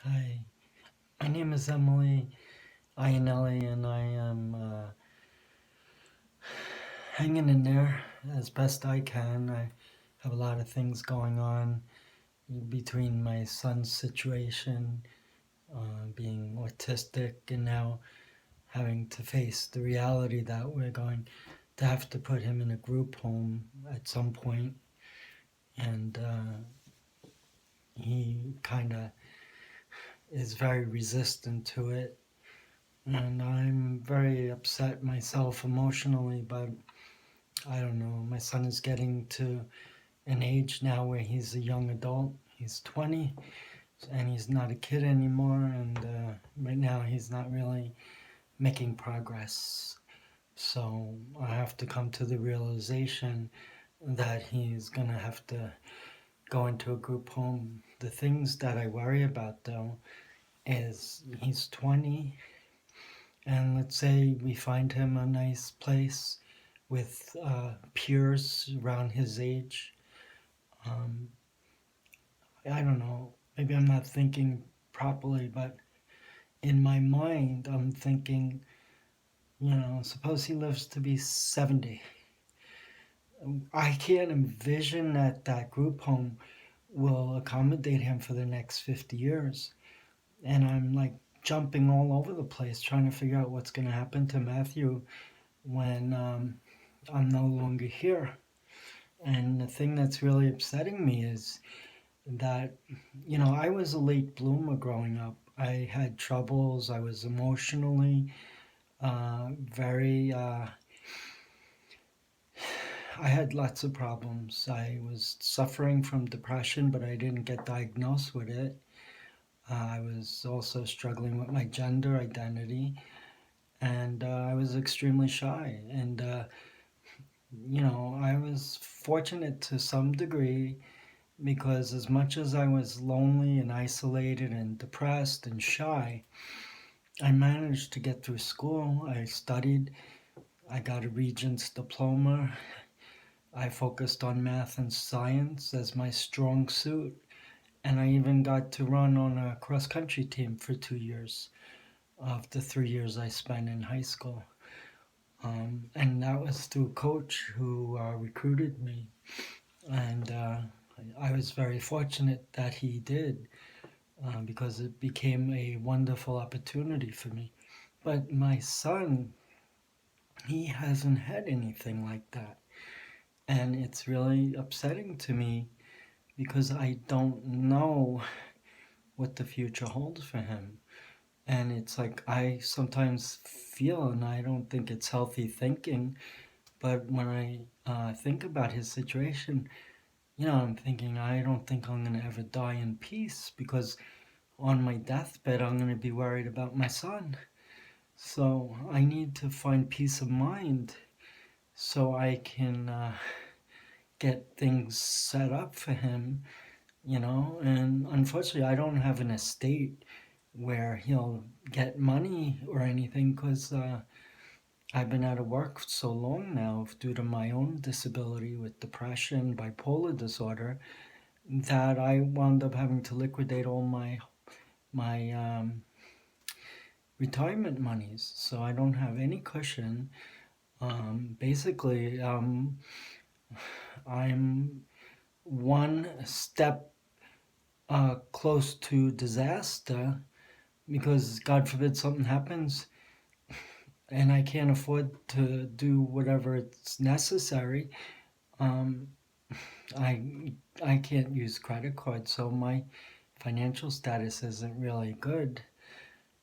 Hi, my name is Emily Iannelli, and I am hanging in there as best I can. I have a lot of things going on between my son's situation, being autistic, and now having to face the reality that we're going to have to put him in a group home at some point, and he kind of is very resistant to it. And I'm very upset myself emotionally, but I don't know. My son is getting to an age now where he's a young adult. He's 20 and he's not a kid anymore. And right now he's not really making progress. So I have to come to the realization that he's going to have to go into a group home. The things that I worry about, though, is he's 20, and let's say we find him a nice place with peers around his age. Um, I don't know, maybe I'm not thinking properly, but in my mind, I'm thinking, suppose he lives to be 70. I can't envision that that group home will accommodate him for the next 50 years. And I'm like jumping all over the place trying to figure out what's going to happen to Matthew when I'm no longer here. And the thing that's really upsetting me is that, I was a late bloomer growing up. I had troubles. I was emotionally very, I had lots of problems. I was suffering from depression, but I didn't get diagnosed with it. I was also struggling with my gender identity, and I was extremely shy. And, I was fortunate to some degree because as much as I was lonely and isolated and depressed and shy, I managed to get through school. I studied, I got a Regents diploma. I focused on math and science as my strong suit, and I even got to run on a cross country team for 2 years of the 3 years I spent in high school. And that was through a coach who recruited me, and I was very fortunate that he did because it became a wonderful opportunity for me. But my son, he hasn't had anything like that. And it's really upsetting to me because I don't know what the future holds for him. And it's like I sometimes feel, and I don't think it's healthy thinking, but when I think about his situation, I'm thinking I don't think I'm going to ever die in peace because on my deathbed I'm going to be worried about my son. So I need to find peace of mind so I can get things set up for him, and unfortunately I don't have an estate where he'll get money or anything because I've been out of work so long now due to my own disability with depression, bipolar disorder, that I wound up having to liquidate all my retirement monies. So I don't have any cushion. Basically, I'm one step close to disaster because God forbid something happens and I can't afford to do whatever it's necessary. Um, I I can't use credit cards, so my financial status isn't really good.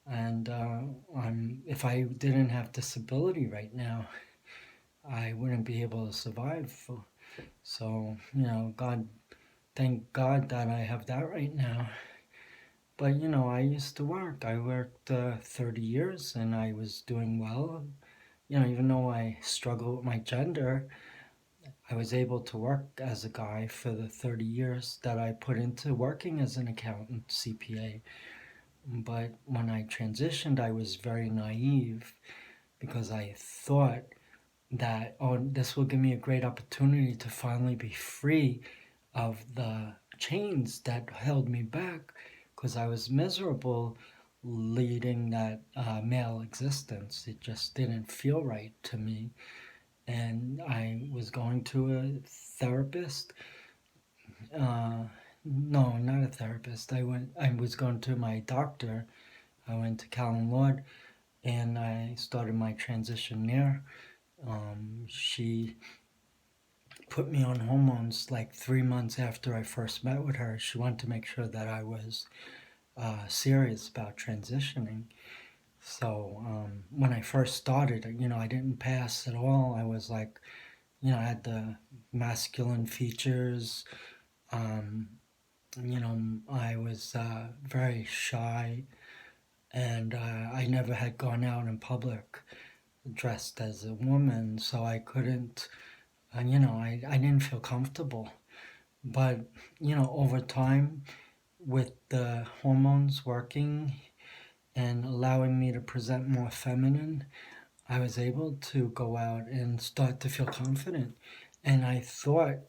And if I didn't have disability right now, I wouldn't be able to survive. So God, thank God that I have that right now. But I used to work. I worked 30 years and I was doing well. Even though I struggle with my gender, I was able to work as a guy for the 30 years that I put into working as an accountant, CPA. But when I transitioned, I was very naive because I thought that, oh, this will give me a great opportunity to finally be free of the chains that held me back because I was miserable leading that male existence. It just didn't feel right to me. And I was going to a therapist. Uh, no, not a therapist. I was going to my doctor. I went to Callan Lord, and I started my transition there. She put me on hormones like 3 months after I first met with her. She wanted to make sure that I was serious about transitioning. So when I first started, I didn't pass at all. I was like, I had the masculine features. Um, I was very shy, and I never had gone out in public dressed as a woman, so I couldn't, I didn't feel comfortable. But, over time, with the hormones working and allowing me to present more feminine, I was able to go out and start to feel confident. And I thought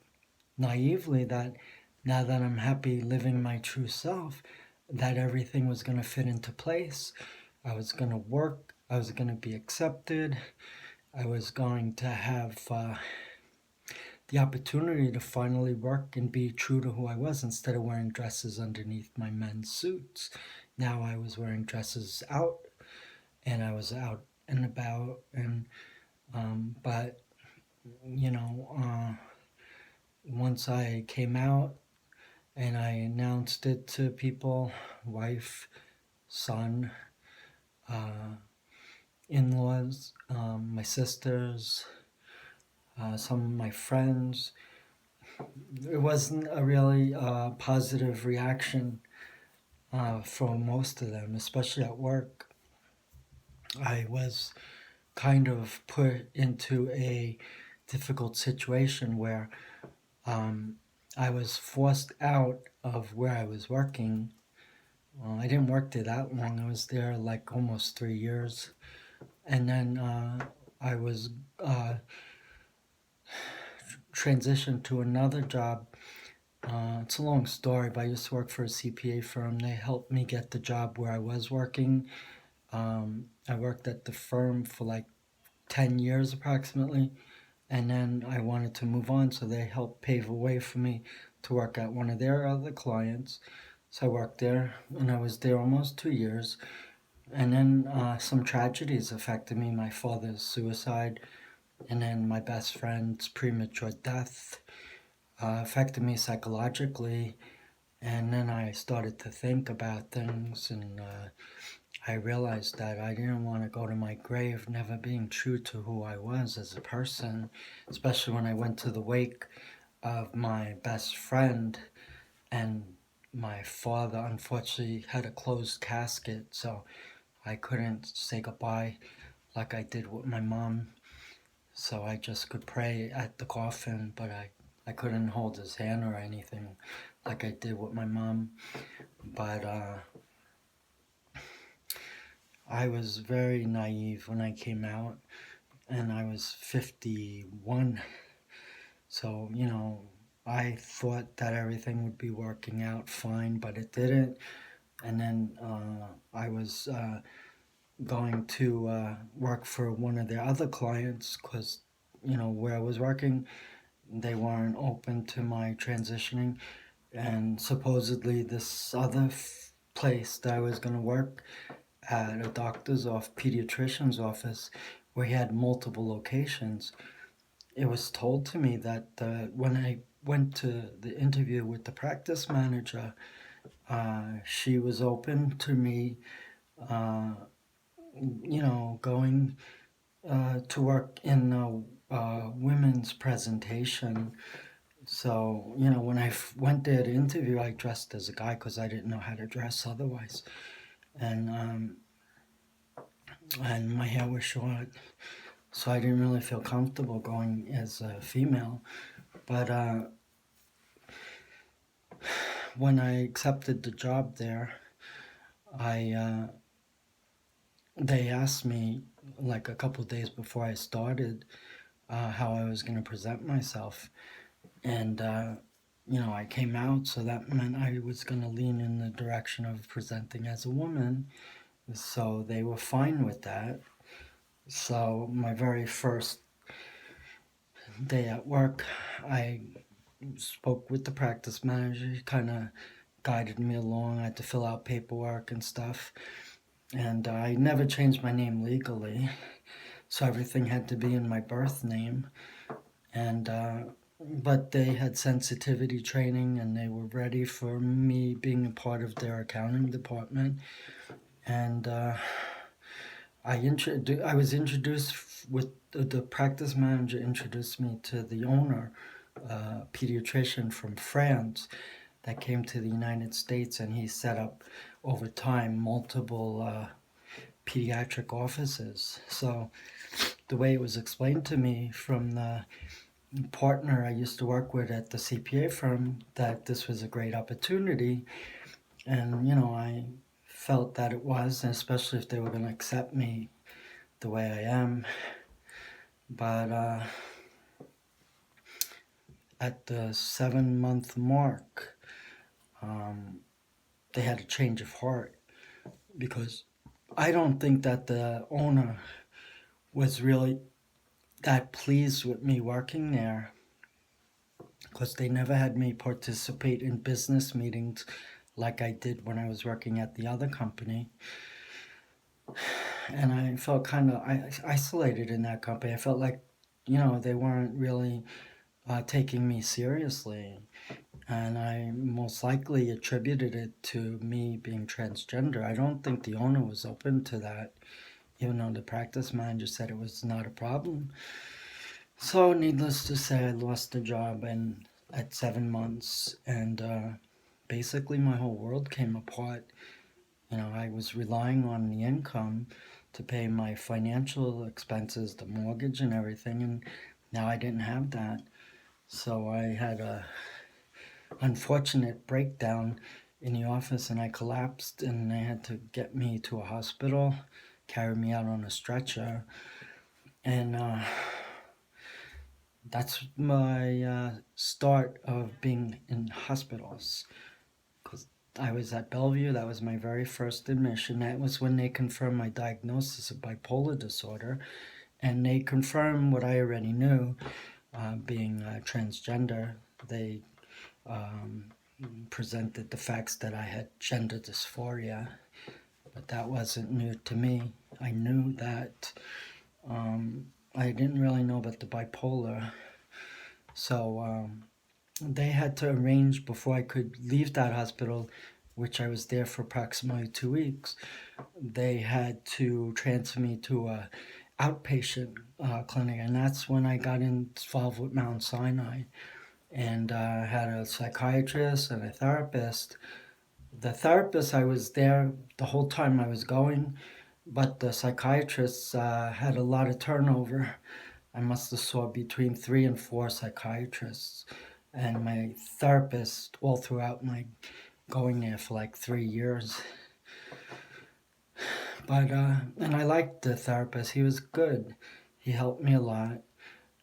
naively that now that I'm happy living my true self, that everything was going to fit into place. I was going to work. I was going to be accepted. I was going to have the opportunity to finally work and be true to who I was instead of wearing dresses underneath my men's suits. Now I was wearing dresses out, and I was out and about, and but you know, once I came out and I announced it to people, wife, son, uh, in-laws, my sisters, some of my friends, it wasn't a really positive reaction for most of them, especially at work. I was kind of put into a difficult situation where I was forced out of where I was working. I didn't work there that long. I was there like almost 3 years. And then I was transitioned to another job. It's a long story, but I used to work for a CPA firm. They helped me get the job where I was working. I worked at the firm for like 10 years approximately, and then I wanted to move on, so they helped pave a way for me to work at one of their other clients. So I worked there, and I was there almost 2 years. And then some tragedies affected me, my father's suicide, and then my best friend's premature death affected me psychologically. And then I started to think about things, and I realized that I didn't want to go to my grave never being true to who I was as a person, especially when I went to the wake of my best friend, and my father unfortunately had a closed casket, so I couldn't say goodbye like I did with my mom. So I just could pray at the coffin, but I couldn't hold his hand or anything like I did with my mom. But I was very naive when I came out, and I was 51. So, I thought that everything would be working out fine, but it didn't. And then I was going to work for one of their other clients because, where I was working, they weren't open to my transitioning. And supposedly, this other place that I was going to work at a doctor's pediatrician's office, where he had multiple locations, it was told to me that when I went to the interview with the practice manager, she was open to me, uh, going to work in a women's presentation. So, when I went there to interview, I dressed as a guy because I didn't know how to dress otherwise. And my hair was short, so I didn't really feel comfortable going as a female. But when I accepted the job there, they asked me like a couple of days before I started how I was going to present myself, and I came out, so that meant I was going to lean in the direction of presenting as a woman. So they were fine with that. So my very first day at work, I spoke with the practice manager. He kind of guided me along. I had to fill out paperwork and stuff. And I never changed my name legally, so everything had to be in my birth name. And but they had sensitivity training, and they were ready for me being a part of their accounting department. And I was introduced with the practice manager introduced me to the owner, a pediatrician from France that came to the United States, and he set up over time multiple pediatric offices. So the way it was explained to me from the partner I used to work with at the CPA firm, that this was a great opportunity, and I felt that it was, and especially if they were going to accept me the way I am. But at the 7-month mark, they had a change of heart, because I don't think that the owner was really that pleased with me working there, because they never had me participate in business meetings like I did when I was working at the other company. And I felt kind of isolated in that company. I felt like, they weren't really taking me seriously. And I most likely attributed it to me being transgender. I don't think the owner was open to that, even though the practice manager said it was not a problem. So needless to say, I lost the job at 7 months, and basically my whole world came apart. I was relying on the income to pay my financial expenses, the mortgage and everything, and now I didn't have that. So I had a unfortunate breakdown in the office, and I collapsed, and they had to get me to a hospital, carry me out on a stretcher, and that's my start of being in hospitals. Because I was at Bellevue, that was my very first admission. That was when they confirmed my diagnosis of bipolar disorder, and they confirmed what I already knew, being transgender. They presented the facts that I had gender dysphoria, but that wasn't new to me. I knew that. I didn't really know about the bipolar, so they had to arrange before I could leave that hospital, which I was there for approximately 2 weeks. They had to transfer me to a outpatient clinic, and that's when I got involved with Mount Sinai, and had a psychiatrist and a therapist. The therapist, I was there the whole time I was going, but the psychiatrists had a lot of turnover. I must have saw between 3 and 4 psychiatrists, and my therapist all throughout my going there for like 3 years. But and I liked the therapist. He was good. He helped me a lot,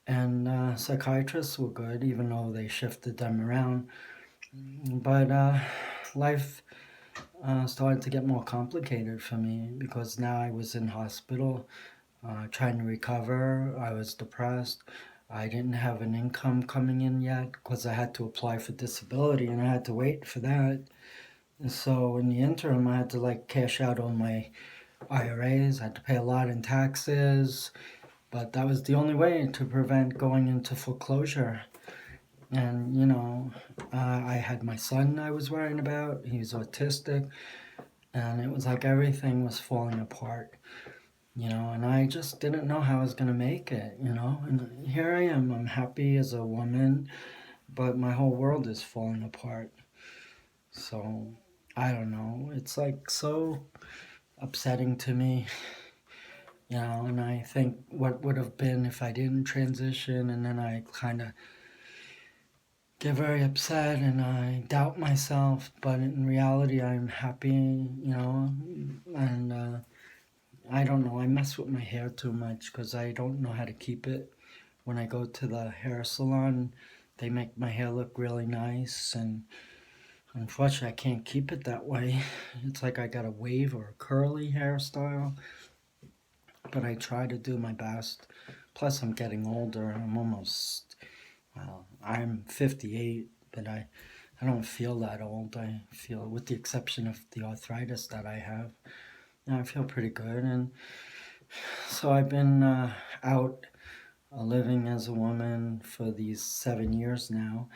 and psychiatrists were good, even though they shifted them around. But life started to get more complicated for me, because now I was in hospital, trying to recover. I was depressed. I didn't have an income coming in yet, because I had to apply for disability, and I had to wait for that. And so in the interim, I had to cash out on my IRAs. I had to pay a lot in taxes, but that was the only way to prevent going into foreclosure. And I had my son I was worrying about. He's autistic, and it was like everything was falling apart. And I just didn't know how I was going to make it. And here I am. I'm happy as a woman, but my whole world is falling apart. So I don't know. It's so upsetting to me. And I think what would have been if I didn't transition, and then I kind of get very upset and I doubt myself, but in reality I'm happy, and I don't know, I mess with my hair too much, because I don't know how to keep it. When I go to the hair salon, They make my hair look really nice, and unfortunately, I can't keep it that way. It's like I got a wave or a curly hairstyle, but I try to do my best. Plus, I'm getting older. I'm 58, but I don't feel that old. I feel, with the exception of the arthritis that I have, I feel pretty good. And so I've been out living as a woman for these 7 years now.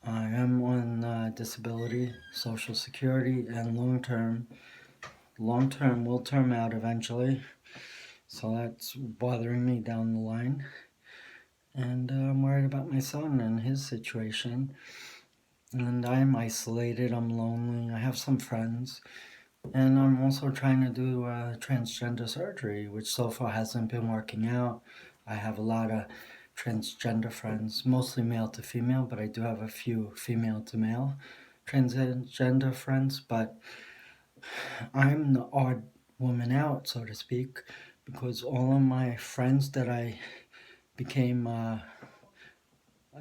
I am on disability, Social Security, and long term. Long term will term out eventually, so that's bothering me down the line. And I'm worried about my son and his situation. And I'm isolated, I'm lonely, I have some friends. And I'm also trying to do transgender surgery, which so far hasn't been working out. I have a lot of transgender friends, mostly male to female, but I do have a few female to male transgender friends. But I'm the odd woman out, so to speak, because all of my friends that I became,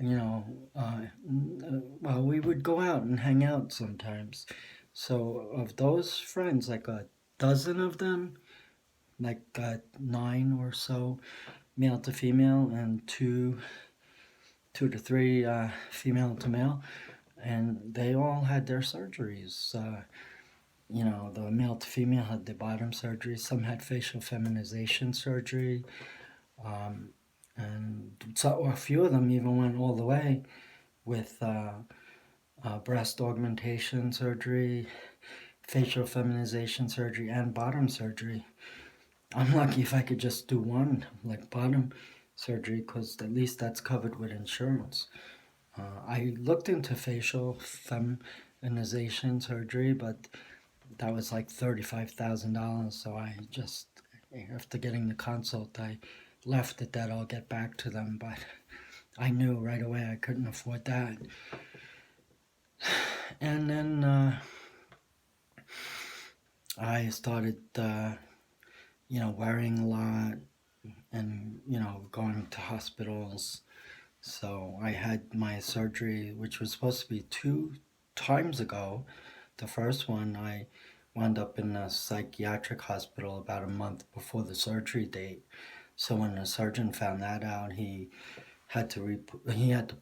you know, well, we would go out and hang out sometimes. So of those friends, like a dozen of them, like 9 or so, male to female, and two to three female to male, and they all had their surgeries. The male to female had the bottom surgery. Some had facial feminization surgery, and so a few of them even went all the way with breast augmentation surgery, facial feminization surgery, and bottom surgery. I'm lucky if I could just do one, like bottom surgery, because at least that's covered with insurance. I looked into facial feminization surgery, but that was like $35,000. So after getting the consult, I left it that I'll get back to them. But I knew right away I couldn't afford that. And then I started, worrying a lot and, going to hospitals. So I had my surgery, which was supposed to be 2 times ago. The first one, I wound up in a psychiatric hospital about a month before the surgery date. So when the surgeon found that out, he had to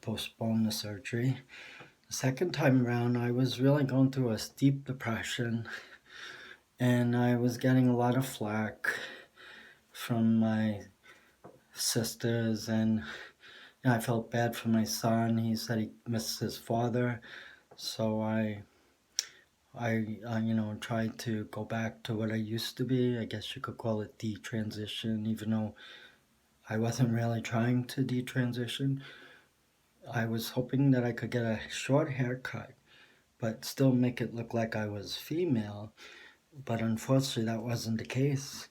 postpone the surgery. The second time around, I was really going through a steep depression, and I was getting a lot of flack from my sisters, and I felt bad for my son. He said he missed his father, so I tried to go back to what I used to be. I guess you could call it detransition, even though I wasn't really trying to detransition. I was hoping that I could get a short haircut, but still make it look like I was female. But unfortunately, that wasn't the case,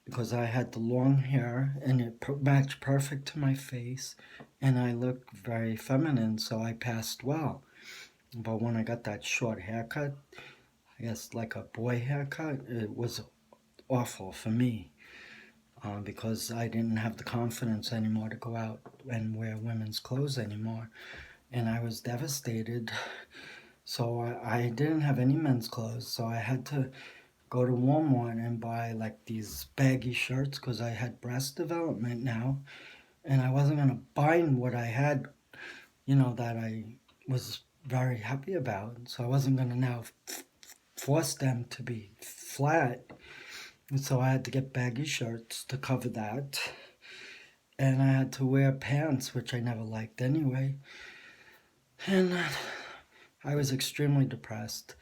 because I had the long hair and it matched perfect to my face, and I looked very feminine, so I passed well. But when I got that short haircut, I guess like a boy haircut, it was awful for me, because I didn't have the confidence anymore to go out and wear women's clothes anymore, and I was devastated. So I didn't have any men's clothes, so I had to go to Walmart and buy like these baggy shirts, because I had breast development now, and I wasn't going to bind what I had, that I was very happy about. So I wasn't going to now force them to be flat. And so I had to get baggy shirts to cover that. And I had to wear pants, which I never liked anyway. And I was extremely depressed.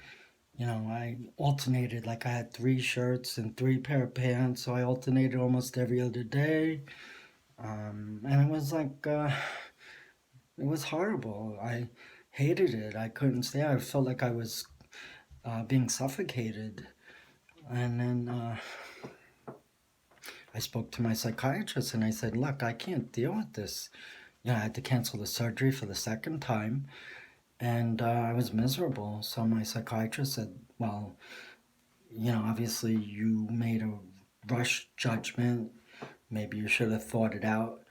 I alternated, like I had 3 shirts and 3 pair of pants, so I alternated almost every other day. And it was like, it was horrible. I hated it. I couldn't stay. I felt like I was being suffocated. And then I spoke to my psychiatrist and I said, look, I can't deal with this. I had to cancel the surgery for the second time, and I was miserable. So my psychiatrist said, well, obviously you made a rush judgment. Maybe you should have thought it out.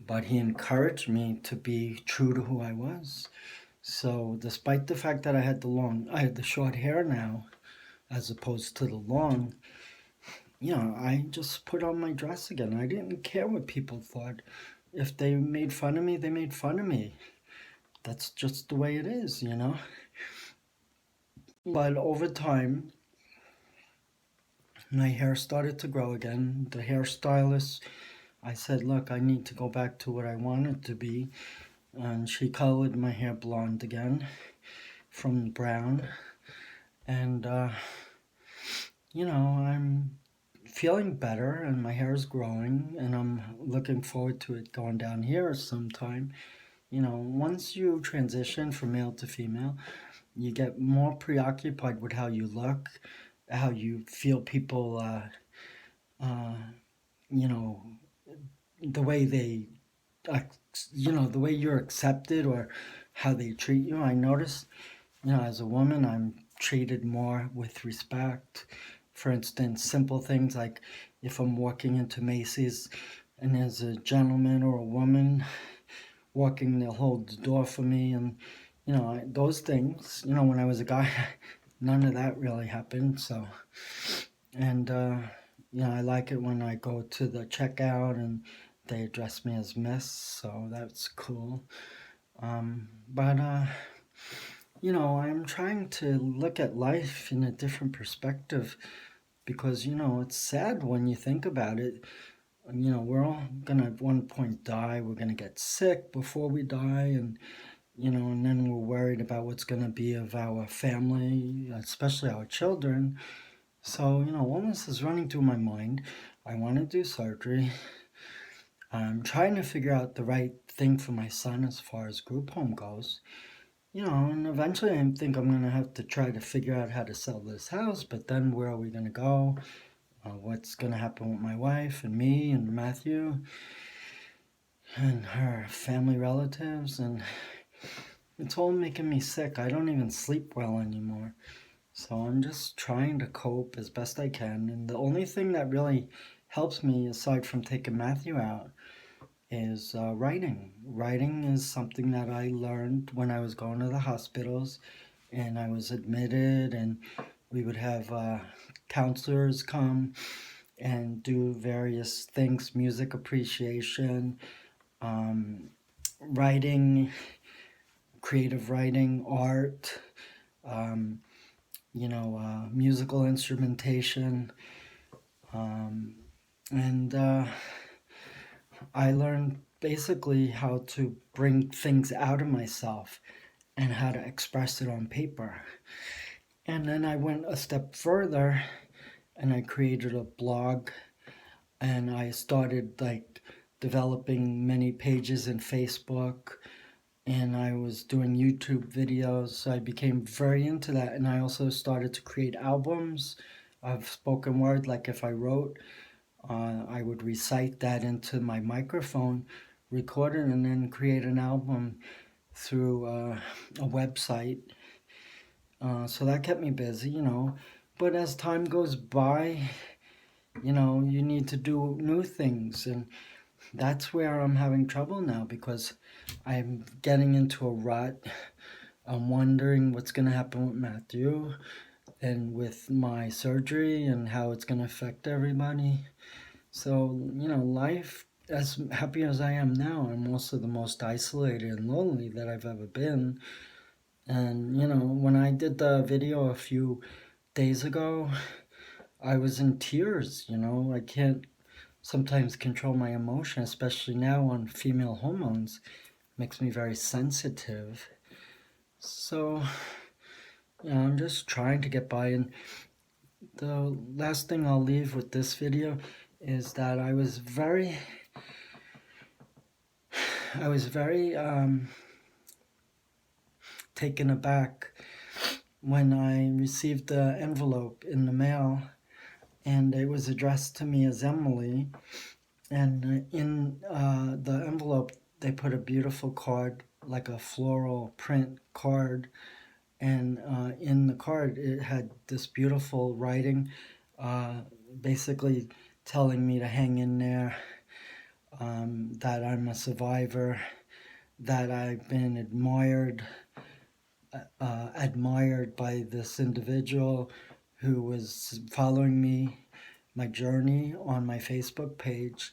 but he encouraged me to be true to who I was. So despite the fact that I had the short hair now as opposed to the long, I just put on my dress again. I didn't care what people thought. If they made fun of me, they made fun of me. That's just the way it is. But over time, my hair started to grow again. The hairstylist, I said, look, I need to go back to what I wanted to be. And she colored my hair blonde again from brown. And, I'm feeling better and my hair is growing and I'm looking forward to it going down here sometime. Once you transition from male to female, you get more preoccupied with how you look, how you feel people, uh, you know, the way they, the way you're accepted or how they treat you. I notice, as a woman, I'm treated more with respect. For instance, simple things like if I'm walking into Macy's and there's a gentleman or a woman walking, they'll hold the door for me. And, those things, when I was a guy, none of that really happened. So, and, I like it when I go to the checkout and they address me as Miss. So that's cool. But I'm trying to look at life in a different perspective because, it's sad when you think about it. We're all gonna at one point die. We're gonna get sick before we die, and then we're worried about what's gonna be of our family, especially our children. So, all this is running through my mind. I want to do surgery. I'm trying to figure out the right thing for my son as far as group home goes. And eventually I think I'm going to have to try to figure out how to sell this house, but then where are we going to go? What's going to happen with my wife and me and Matthew and her family relatives? And it's all making me sick. I don't even sleep well anymore. So I'm just trying to cope as best I can. And the only thing that really helps me, aside from taking Matthew out, is writing. Writing is something that I learned when I was going to the hospitals and I was admitted, and we would have counselors come and do various things, music appreciation, writing, creative writing, art, um, musical instrumentation. And I learned basically how to bring things out of myself and how to express it on paper. And then I went a step further and I created a blog and I started like developing many pages in Facebook and I was doing YouTube videos. So I became very into that, and I also started to create albums of spoken word. Like if I wrote, I would recite that into my microphone, record it, and then create an album through a website. So that kept me busy. But as time goes by, you need to do new things. And that's where I'm having trouble now because I'm getting into a rut. I'm wondering what's going to happen with Matthew and with my surgery and how it's going to affect everybody. So, life, as happy as I am now, I'm also the most isolated and lonely that I've ever been. And, when I did the video a few days ago, I was in tears. I can't sometimes control my emotion, especially now on female hormones. Makes me very sensitive. So, I'm just trying to get by. And the last thing I'll leave with this video is that I was very taken aback when I received the envelope in the mail, and it was addressed to me as Emily. And in the envelope, they put a beautiful card, like a floral print card. And in the card, it had this beautiful writing, basically telling me to hang in there. that I'm a survivor, that I've been admired by this individual who was following me, my journey on my Facebook page,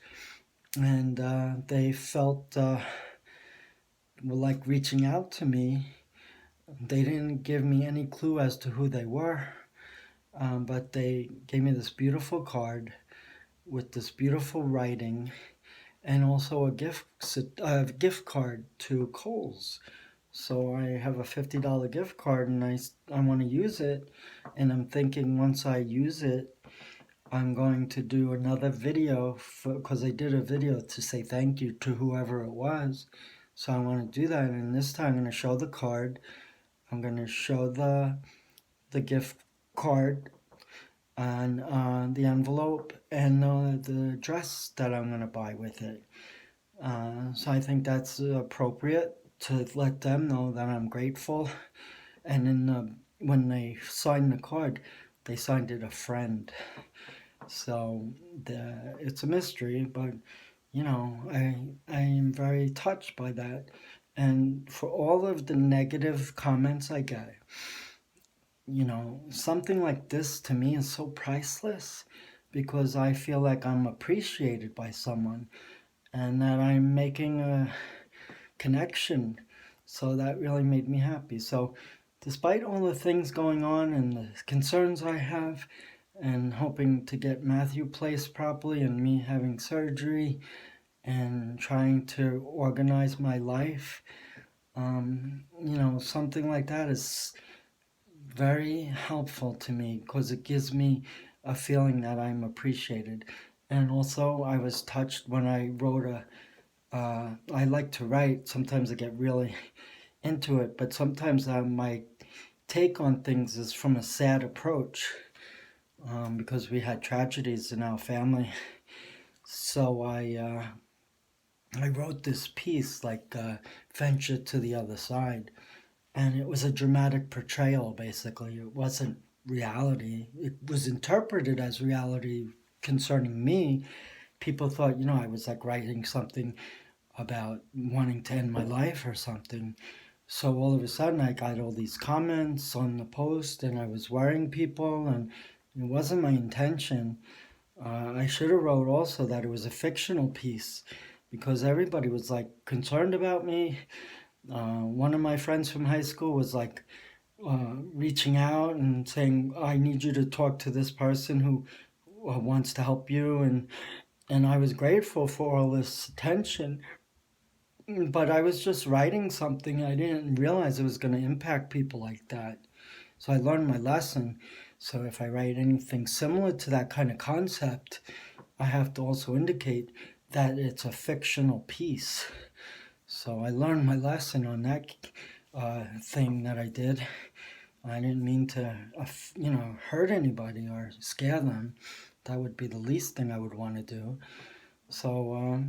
and they felt were like reaching out to me. They didn't give me any clue as to who they were, but they gave me this beautiful card with this beautiful writing and also a gift card to Kohl's. So I have a $50 gift card and I want to use it. And I'm thinking once I use it, I'm going to do another video because I did a video to say thank you to whoever it was. So I want to do that. And this time I'm going to show the card. I'm going to show the gift card and the envelope and the dress that I'm going to buy with it. So I think that's appropriate to let them know that I'm grateful. And when they signed the card, they signed it a friend. So it's a mystery, but I am very touched by that. And for all of the negative comments I get, something like this to me is so priceless because I feel like I'm appreciated by someone and that I'm making a connection. So that really made me happy. So, despite all the things going on and the concerns I have, and hoping to get Matthew placed properly, and me having surgery, and trying to organize my life, something like that is very helpful to me because it gives me a feeling that I'm appreciated. And also, I was touched when I wrote I like to write. Sometimes I get really into it, but sometimes my take on things is from a sad approach because we had tragedies in our family. So I wrote this piece like Venture to the Other Side, and it was a dramatic portrayal. Basically, it wasn't reality. It was interpreted as reality concerning me. People thought, I was like writing something about wanting to end my life or something. So all of a sudden, I got all these comments on the post, and I was worrying people, and it wasn't my intention. I should have wrote also that it was a fictional piece because everybody was like concerned about me. One of my friends from high school was like reaching out and saying, "I need you to talk to this person who wants to help you," and I was grateful for all this attention. But I was just writing something. I didn't realize it was going to impact people like that. So I learned my lesson. So if I write anything similar to that kind of concept, I have to also indicate that it's a fictional piece. So I learned my lesson on that thing that I did. I didn't mean to, hurt anybody or scare them. That would be the least thing I would want to do. So,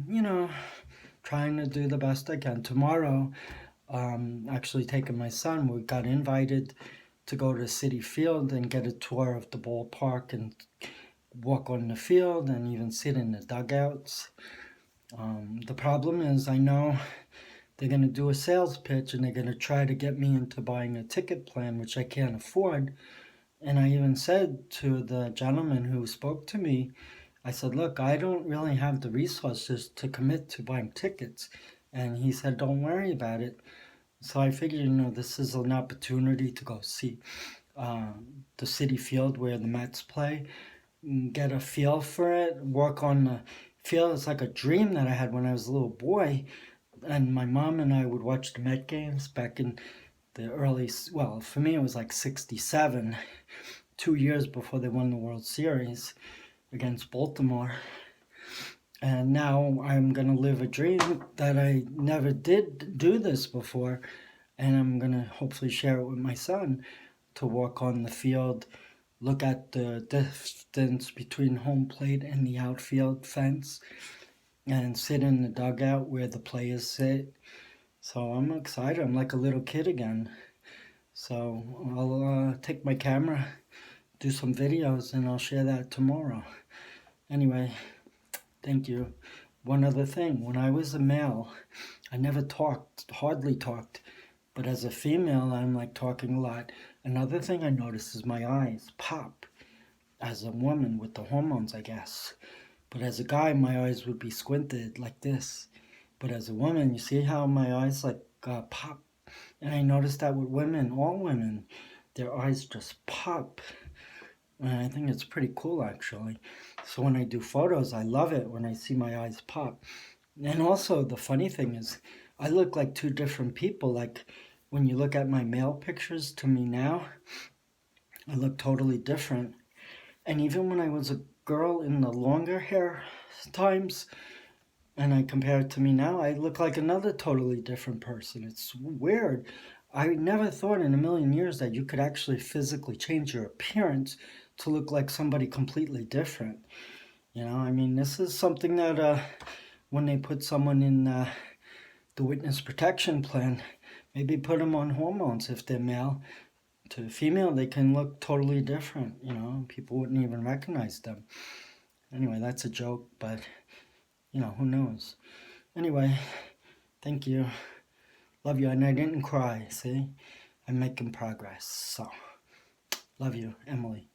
trying to do the best I can. Tomorrow, actually taking my son, we got invited to go to City Field and get a tour of the ballpark and walk on the field and even sit in the dugouts. The problem is, I know they're going to do a sales pitch and they're going to try to get me into buying a ticket plan, which I can't afford. And I even said to the gentleman who spoke to me, I said, look, I don't really have the resources to commit to buying tickets. And he said, don't worry about it. So I figured, this is an opportunity to go see the City Field where the Mets play, get a feel for it, work on the field. It's like a dream that I had when I was a little boy. And my mom and I would watch the Met games back in the early, well, for me it was like 67, 2 years before they won the World Series against Baltimore. And now I'm going to live a dream that I never did do this before. And I'm going to hopefully share it with my son to walk on the field, look at the distance between home plate and the outfield fence, and sit in the dugout where the players sit. So I'm excited. I'm like a little kid again. So I'll take my camera, do some videos, and I'll share that tomorrow. Anyway, thank you. One other thing, when I was a male, I never hardly talked, but as a female, I'm like talking a lot. Another thing I noticed is my eyes pop as a woman with the hormones, I guess. But as a guy, my eyes would be squinted like this. But as a woman, you see how my eyes like pop? And I noticed that with women, all women, their eyes just pop. And I think it's pretty cool actually. So when I do photos, I love it when I see my eyes pop. And also, the funny thing is, I look like two different people. Like when you look at my male pictures to me now, I look totally different. And even when I was a girl in the longer hair times, and I compare it to me now, I look like another totally different person. It's weird. I never thought in a million years that you could actually physically change your appearance to look like somebody completely different. I mean, this is something that when they put someone in the witness protection plan, maybe put them on hormones if they're male. To female, they can look totally different. People wouldn't even recognize them. Anyway, that's a joke, but who knows? Anyway, thank you. Love you. And I didn't cry, see? I'm making progress. So, love you, Emily.